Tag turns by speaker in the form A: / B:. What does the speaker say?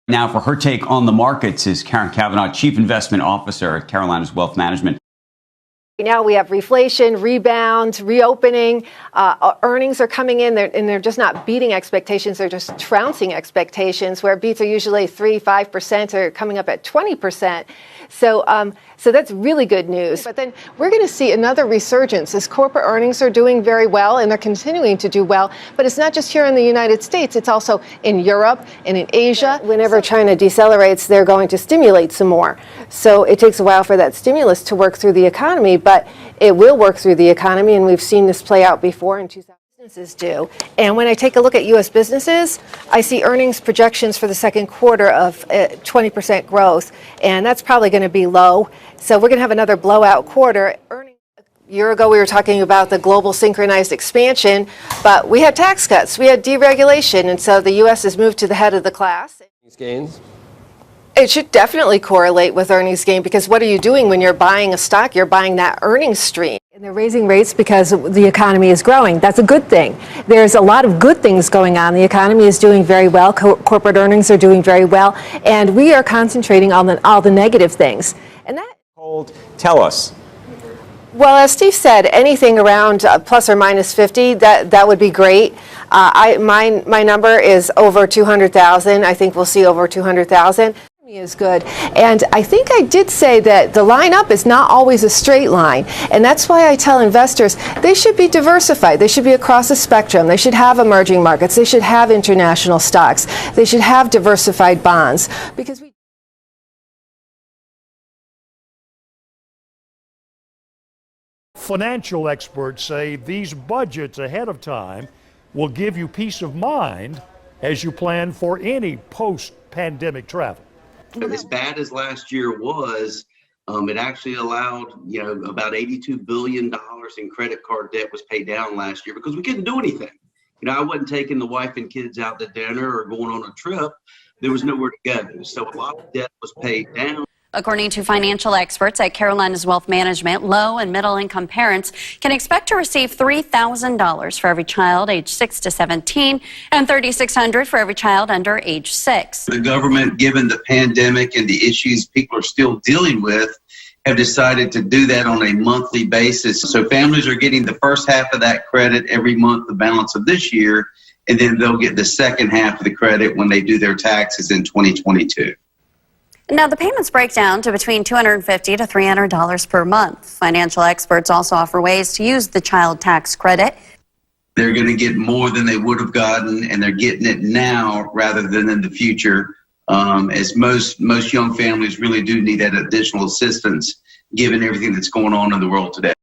A: Now, for her take on the markets is Karyn Kavanaugh, Chief Investment Officer at Carolina's Wealth Management.
B: Now we have reflation, rebound, reopening. Earnings are coming in, and they're just not beating expectations. They're just trouncing expectations, where beats are usually 3-5% or coming up at 20%. So that's really good news. But then we're going to see another resurgence as corporate earnings are doing very well, and they're continuing to do well. But it's not just here in the United States. It's also in Europe and in Asia. Whenever China decelerates, they're going to stimulate some more. So it takes a while for that stimulus to work through the economy, but it will work through the economy, and we've seen this play out before in 2000. Businesses do. And when I take a look at U.S. businesses, I see earnings projections for the second quarter of 20% growth, and that's probably going to be low. So we're going to have another blowout quarter. A year ago, we were talking about the global synchronized expansion, but we had tax cuts, we had deregulation, and so the U.S. has moved to the head of the class.
C: Gains?
B: It should definitely correlate with earnings gain, because what are you doing when you're buying a stock? You're buying that earnings stream. And they're raising rates because the economy is growing. That's a good thing. There's a lot of good things going on. The economy is doing very well. Corporate earnings are doing very well. And we are concentrating on all the negative things. And that.
C: Tell us.
B: Well, as Steve said, anything around plus or minus 50, that would be great. My number is over 200,000. I think we'll see over 200,000. Is good. And I think I did say that the lineup is not always a straight line. And that's why I tell investors they should be diversified. They should be across the spectrum. They should have emerging markets. They should have international stocks. They should have diversified bonds. Because
D: financial experts say these budgets ahead of time will give you peace of mind as you plan for any post-pandemic travel.
E: As bad as last year was, it actually allowed, about $82 billion in credit card debt was paid down last year because we couldn't do anything. I wasn't taking the wife and kids out to dinner or going on a trip. There was nowhere to go. So a lot of debt was paid down.
F: According to financial experts at Carolina's Wealth Management, low and middle income parents can expect to receive $3,000 for every child age 6 to 17 and $3,600 for every child under age 6.
E: The government, given the pandemic and the issues people are still dealing with, have decided to do that on a monthly basis. So families are getting the first half of that credit every month, the balance of this year, and then they'll get the second half of the credit when they do their taxes in 2022.
F: Now, the payments break down to between $250 to $300 per month. Financial experts also offer ways to use the child tax credit.
E: They're going to get more than they would have gotten, and they're getting it now rather than in the future, as most young families really do need that additional assistance given everything that's going on in the world today.